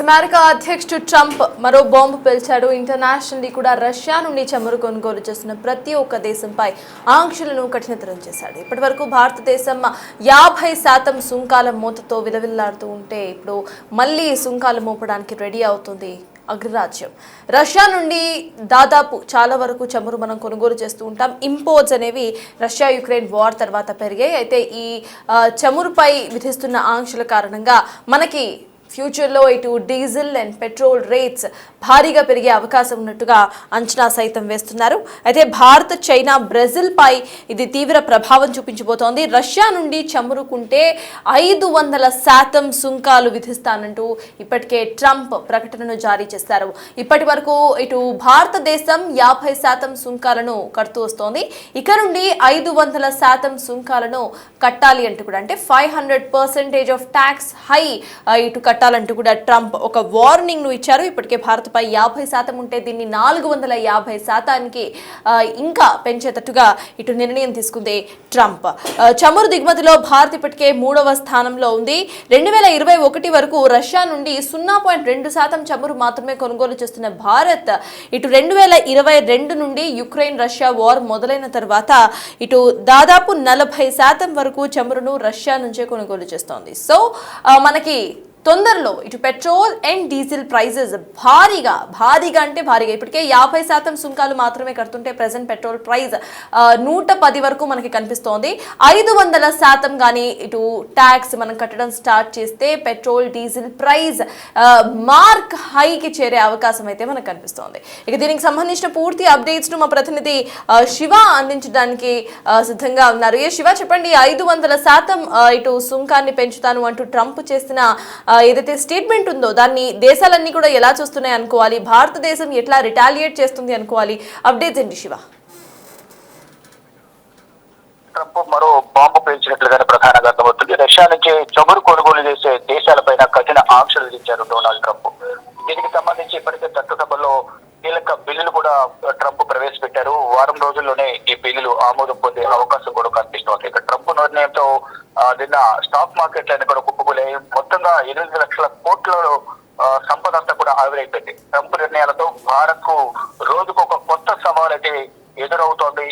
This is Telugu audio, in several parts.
అమెరికా అధ్యక్షుడు ట్రంప్ మరో బాంబు పేల్చాడు. ఇంటర్నేషనల్లీ కూడా రష్యా నుండి చమురు కొనుగోలు చేస్తున్న ప్రతి ఒక్క దేశంపై ఆంక్షలను కఠినతరం చేశాడు. ఇప్పటి వరకు భారతదేశం 50% సుంకాల మూతతో విలవిల్లాడుతూ ఉంటే ఇప్పుడు మళ్ళీ సుంకాలు మోపడానికి రెడీ అవుతుంది అగ్రరాజ్యం. రష్యా నుండి దాదాపు చాలా వరకు చమురు మనం కొనుగోలు చేస్తూ ఉంటాం. ఇంపోర్ట్స్ అనేవి రష్యా యుక్రెయిన్ వార్ తర్వాత పెరిగాయి. అయితే ఈ చమురుపై విధిస్తున్న ఆంక్షల కారణంగా మనకి ఫ్యూచర్లో ఇటు డీజిల్ అండ్ పెట్రోల్ రేట్స్ భారీగా పెరిగే అవకాశం ఉన్నట్టుగా అంచనా సైతం వేస్తున్నారు. అయితే భారత్, చైనా, బ్రెజిల్ పై ఇది తీవ్ర ప్రభావం చూపించబోతోంది. రష్యా నుండి చమురుకుంటే 500% సుంకాలు విధిస్తానంటూ ఇప్పటికే ట్రంప్ ప్రకటనను జారీ చేశారు. ఇప్పటి వరకు ఇటు భారతదేశం 50% సుంకాలను కడుతూ వస్తోంది. ఇక నుండి 500% సుంకాలను కట్టాలి అంటూ కూడా, అంటే 500% ఆఫ్ ట్యాక్స్ హై ఇటు కట్టాలంటూ కూడా ట్రంప్ ఒక వార్నింగ్ ను ఇచ్చారు. ఇప్పటికే భారత్పై 50% ఉంటే దీన్ని 450% ఇంకా పెంచేటట్టుగా ఇటు నిర్ణయం తీసుకుంది ట్రంప్. చమురు దిగుమతిలో భారత్ ఇప్పటికే 3వ స్థానంలో ఉంది. 2021 వరకు రష్యా నుండి 0.2% చమురు మాత్రమే కొనుగోలు చేస్తున్న భారత్ ఇటు 2022 నుండి యుక్రెయిన్ రష్యా వార్ మొదలైన తర్వాత ఇటు దాదాపు 40% వరకు చమురును రష్యా నుంచే కొనుగోలు చేస్తోంది. సో మనకి తొందరలో ఇటు పెట్రోల్ అండ్ డీజిల్ ప్రైజెస్ భారీగా అంటే భారీగా ఇప్పటికే 50% సుంకాలు మాత్రమే కడుతుంటే ప్రెసెంట్ పెట్రోల్ ప్రైస్ 110 వరకు మనకి కనిపిస్తోంది. 500% కానీ ఇటు ట్యాక్స్ మనం కట్టడం స్టార్ట్ చేస్తే పెట్రోల్ డీజిల్ ప్రైస్ మార్క్ హైకి చేరే అవకాశం అయితే మనకు కనిపిస్తోంది. ఇక దీనికి సంబంధించిన పూర్తి అప్డేట్స్ ను మా ప్రతినిధి శివ అందించడానికి సిద్ధంగా ఉన్నారు. శివ, చెప్పండి, 500% ఇటు సుంకాన్ని పెంచుతాను అంటూ ట్రంప్ చేసిన ఏదైతే స్టేట్మెంట్ ఉందో దాన్ని దేశాలన్నీ కూడా ఎలా చూస్తున్నాయి అనుకోవాలి, భారతదేశం ఎట్లా రిటాలియేట్ చేస్తుంది అనుకోవాలి, అప్డేట్స్ ఏంటి శివ? ట్రంప్ మరో బాంబు పేల్చినట్లుగానే ప్రధానంగా అర్థమవుతుంది. రష్యా నుంచి చమురు కొనుగోలు చేసే దేశాలపైన కఠిన ఆంక్షలు విధించారు డొనాల్డ్ ట్రంప్. దీనికి సంబంధించి ఇప్పటికే చట్టసభలో కీలక బిల్లులు కూడా ట్రంప్ ప్రవేశపెట్టారు. వారం రోజుల్లోనే ఈ బిల్లులు ఆమోదం పొందే అవకాశం కూడా కనిపిస్తోంది. ఇక ట్రంప్ నిర్ణయంతో నిన్న స్టాక్ మార్కెట్లన్నీ కూడా కుప్పకూలాయి. మొత్తంగా 8 లక్షల కోట్ల సంపద అంతా కూడా ఆవిరైపోయింది. ట్రంప్ నిర్ణయాలతో భారత్ కు రోజుకు ఒక కొత్త సవాల్ అయితే ఎదురవుతోంది.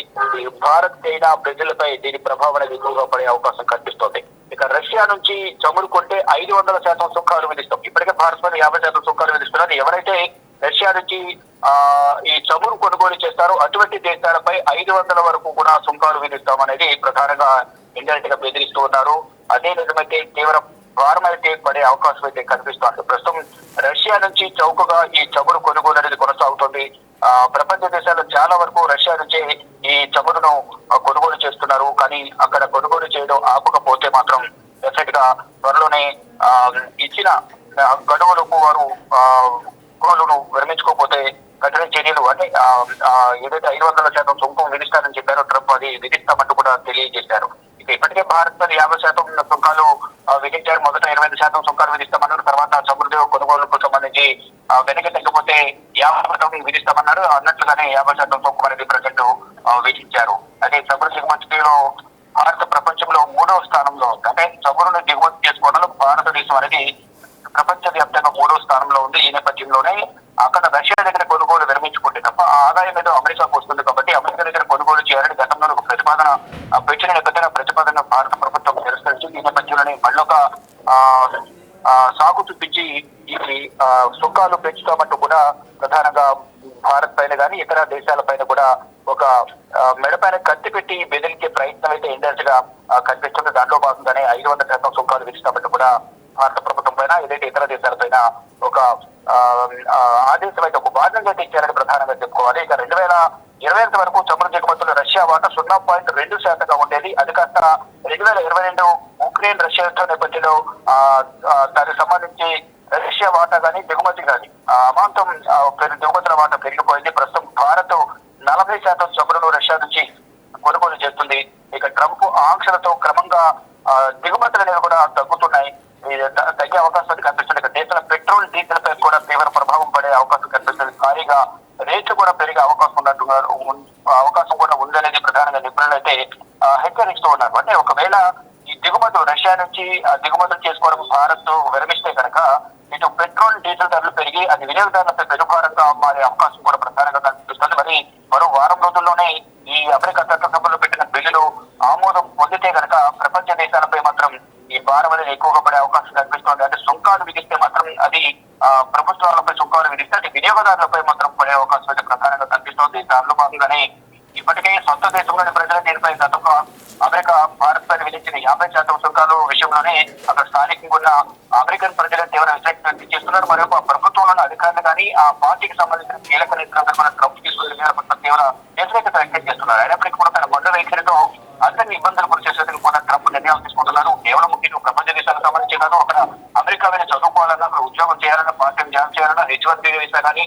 భారత్, చైనా, బ్రెజిల్ పై దీని ప్రభావం అనేది ఎక్కువగా పడే అవకాశం కనిపిస్తోంది. ఇక రష్యా నుంచి చమురు కొంటే 500% సుంకాలు విధిస్తాం. ఇప్పటికే భారత్ పైన 50% సుంకాలు విధిస్తున్నారు. ఎవరైతే రష్యా నుంచి ఈ చమురు కొనుగోలు చేస్తారో అటువంటి దేశాలపై 500 వరకు కూడా సుంకాలు విధిస్తామనేది ప్రధానంగా ఇండైరెక్ట్ గా బెదిరిస్తూ ఉన్నారు. అదే నిజమైతే తీవ్ర భారం అయితే పడే అవకాశం అయితే కనిపిస్తోంది. ప్రస్తుతం రష్యా నుంచి చౌకగా ఈ చమురు కొనుగోలు అనేది కొనసాగుతుంది. ప్రపంచ దేశాలు చాలా వరకు రష్యా నుంచి ఈ చమురును కొనుగోలు చేస్తున్నారు. కానీ అక్కడ కొనుగోలు చేయడం ఆపకపోతే మాత్రం డెఫినెట్ గా త్వరలోనే ఇచ్చిన గడువులకు వారు కొనుగోలును విరమించుకోకపోతే కఠిన చర్యలు, అంటే ఏదైతే 500% సుంకం విధిస్తారని చెప్పారో ట్రంప్, అది విధిస్తామంటూ కూడా తెలియజేశారు. ఇక ఇప్పటికే భారత్ పై 50% సుంకాలు విధించారు. మొదట 25% సుంకాలు విధిస్తామన్నారు. తర్వాత చమురు కొనుగోలుకు సంబంధించి వెనక్కి తగ్గిపోతే 50% విధిస్తామన్నారు. అన్నట్లుగానే 50% సుంకం అనేది ప్రజెంట్ విధించారు. అదే చమురు దిగుమతిలో భారత ప్రపంచంలో 3వ స్థానంలో ఉంది. అంటే చమురును దిగుమతి చేసుకోవడంలో భారతదేశం అనేది ప్రపంచ వ్యాప్తంగా 3వ స్థానంలో ఉంది. ఈ నేపథ్యంలోనే అక్కడ రష్యా దగ్గర కొనుగోలు విరమించుకుంటే తప్ప ఆదాయం ఏదో అమెరికాకు వస్తుంది. కాబట్టి అమెరికా దగ్గర కొనుగోలు చేయాలని గతంలో ఒక ప్రతిపాదన పెట్టిన నేపథ్యంలో ప్రతిపాదన భారత ప్రభుత్వం తిరస్కరించింది. ఈ నేపథ్యంలోనే మళ్ళొక సాగు చూపించి ఈ సుంకాలు పెంచుతామంటూ కూడా ప్రధానంగా భారత్ పైన కానీ ఇతర దేశాల పైన కూడా ఒక మెడపైన కత్తి పెట్టి బెదిరించే ప్రయత్నం అయితే ఇండైరెక్ట్ గా కనిపిస్తుంది. దాంట్లో భాగంగానే 500% సుంకాలు విధిస్తామంటూ కూడా భారత ప్రభుత్వం పైన ఏదైతే ఇతర దేశాలపైన ఒక ఆదేశం అయితే, ఒక వార్నింగ్ అయితే ఇచ్చారని ప్రధానంగా చెప్పుకోవాలి. ఇక 2025 వరకు చమురు దిగుమతులు రష్యా వాటా 0.2% ఉండేది. అది కాస్త 2022 ఉక్రెయిన్ రష్యా యుద్ధం నేపథ్యంలో దానికి సంబంధించి రష్యా వాటా కానీ దిగుమతి కానీ అమాంతం దిగుమతుల వాటా పెరిగిపోయింది. ప్రస్తుతం భారత్ 40% చమురును రష్యా నుంచి కొనుగోలు చేస్తుంది. ఇక ట్రంప్ ఆంక్షలతో క్రమంగా దిగుమతులు అనేవి కూడా తగ్గుతున్నాయి, తగ్గే అవకాశం కనిపిస్తుంది. దేశంలో పెట్రోల్, డీజిల్ పై కూడా తీవ్ర ప్రభావం పడే అవకాశం కనిపిస్తుంది. భారీగా రేట్లు కూడా పెరిగే అవకాశం కూడా ఉందనేది ప్రధానంగా నిపుణులు అయితే హెచ్చరిస్తూ ఉన్నారు. అంటే ఒకవేళ ఈ దిగుమతులు రష్యా నుంచి దిగుమతులు చేసుకోవడం భారత్ విరమిస్తే కనుక ఈ ఇటు పెట్రోల్ డీజిల్ ధరలు పెరిగి అది వినియోగదారులపై పెనుభారంగా మారే అవకాశం కూడా ప్రధానంగా కనిపిస్తుంది. మరి మరో వారం రోజుల్లోనే ఈ అమెరికా చట్టసభలో పెట్టిన బిల్లులు ఆమోదం పొందితే కనుక ప్రపంచ దేశాలపై మాత్రం ఈ భారం అనేది ఎక్కువగా పడే అవకాశం కనిపిస్తోంది. అంటే సుంకాలు విధిస్తే మాత్రం అది ప్రభుత్వాలపై సుంకాలు విధిస్తే అది వినియోగదారులపై మాత్రం పడే అవకాశం అయితే ప్రధానంగా కనిపిస్తోంది. దానిలో భాగంగానే ఇప్పటికే సొంత దేశంలోని ప్రజల దీనిపై గతంలో అమెరికా భారత్ పైన విధించిన 50% సుంకాలు విషయంలోనే అక్కడ స్థానికంగా ఉన్న అమెరికన్ ప్రజలు తీవ్ర వ్యతిరేకత వ్యక్తం చేస్తున్నారు. మరొక ప్రభుత్వంలోని అధికారులు కానీ ఆ పార్టీకి సంబంధించిన కీలక నేతలందరూ కూడా ట్రంప్ తీసుకున్న నిర్ణయాల పట్ల తీవ్ర వ్యతిరేకత వ్యక్తం చేస్తున్నారు. అయినప్పటికీ కూడా తన మొండ వైఖరితో అందరినీ ఇబ్బందులు గురి చేసేందుకు కూడా ట్రంప్ నిర్ణయాలు తీసుకుంటున్నారు. కేవలం ముఖ్యంగా ప్రపంచ దేశాలకు సంబంధించి కాదు, అక్కడ అమెరికా మీద చదువుకోవాలన్నా, అక్కడ ఉద్యోగం చేయాలన్నా, పార్ట్ టైం జాబ్ చేయాలన్నా, H-1B వీసా కానీ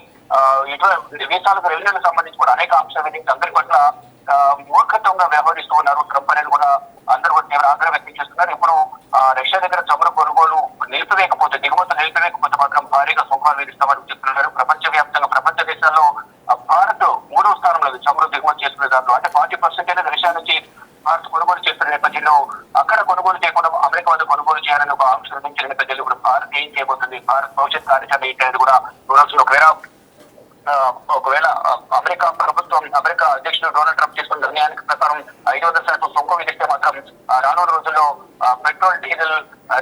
ఇటువంటి వీసాలకు రెవెన్యూలకు సంబంధించి కూడా అనేక అంశాలు అందరి పట్ల మూర్ఖత్వంగా వ్యవహరిస్తూ ఉన్నారు ట్రంప్ అనేది కూడా అందరూ కూడా తీవ్ర ఆగ్రహం వ్యక్తం చేస్తున్నారు. ఇప్పుడు రష్యా దగ్గర చమురు కొనుగోలు నిలిపివేయకపోతే, దిగుమతులు నిలిపివేయకపోతే మాత్రం భారీగా సుంకాలు విధిస్తామని చెప్తున్నారు. ప్రపంచ వ్యాప్తంగా ప్రపంచ దేశాల్లో భారత్ 3వ స్థానంలో చమురు దిగుమతి చేసుకునే దాంట్లో, అంటే 40% రష్యా నుంచి భారత్ కొనుగోలు చేస్తున్న నేపథ్యంలో అక్కడ కొనుగోలు చేయకుండా అమెరికా వద్ద కొనుగోలు చేయాలని ఒక ఆంక్ష విధించిన నేపథ్యంలో ఇప్పుడు భారత్ ఏం చేయబోతుంది, భారత్ భవిష్యత్ కార్యాచరణ ఏంటి అనేది కూడా చూడాల్సిన. ఒకవేళ అమెరికా ప్రభుత్వం, అమెరికా అధ్యక్షుడు డొనాల్డ్ ట్రంప్ తీసుకున్న నిర్ణయానికి ప్రకారం 500% సుంకం విధిస్తే మాత్రం రానున్న రోజుల్లో పెట్రోల్ డీజిల్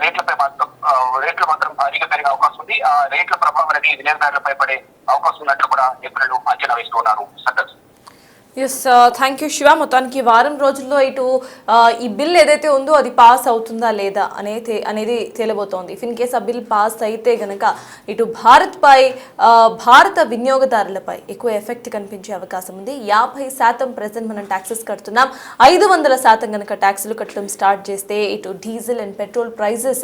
రేట్లు మాత్రం భారీగా పెరిగే అవకాశం ఉంది. ఆ రేట్ల ప్రభావం అనేది వినియోగదారులపై పడే అవకాశం ఉన్నట్లు కూడా నిపుణులు అంచనా వేస్తున్నారు. Santosh. Yes, thank you Shiva. మొత్తానికి వారం రోజుల్లో ఇటు ఈ బిల్ ఏదైతే ఉందో అది పాస్ అవుతుందా లేదా అనేది తేలబోతోంది. ఇఫ్ ఇన్ కేస్ ఆ బిల్ పాస్ అయితే గనక ఇటు భారత వినియోగదారులపై ఎక్కువ ఎఫెక్ట్ కనిపించే అవకాశం ఉంది. 50% ప్రెజెంట్ మనం ట్యాక్సెస్ కడుతున్నాం, 500% కనుక ట్యాక్సులు కట్టడం స్టార్ట్ చేస్తే ఇటు డీజిల్ అండ్ పెట్రోల్ ప్రైజెస్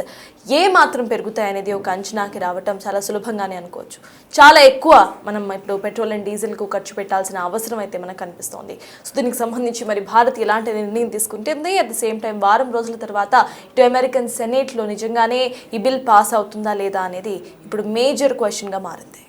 ఏ మాత్రం పెరుగుతాయనేది ఒక అంచనాకి రావటం చాలా సులభంగానే అనుకోవచ్చు. చాలా ఎక్కువ మనం ఇప్పుడు పెట్రోల్ అండ్ డీజిల్కు ఖర్చు పెట్టాల్సిన అవసరం అయితే మనకు కనిపిస్తోంది. సో దీనికి సంబంధించి మరి భారత్ ఎలాంటి నిర్ణయం తీసుకుంటుంది, అట్ ద సేమ్ టైం వారం రోజుల తర్వాత ఇటు అమెరికన్ సెనేట్లో నిజంగానే ఈ బిల్ పాస్ అవుతుందా లేదా అనేది ఇప్పుడు మేజర్ క్వశ్చన్గా మారింది.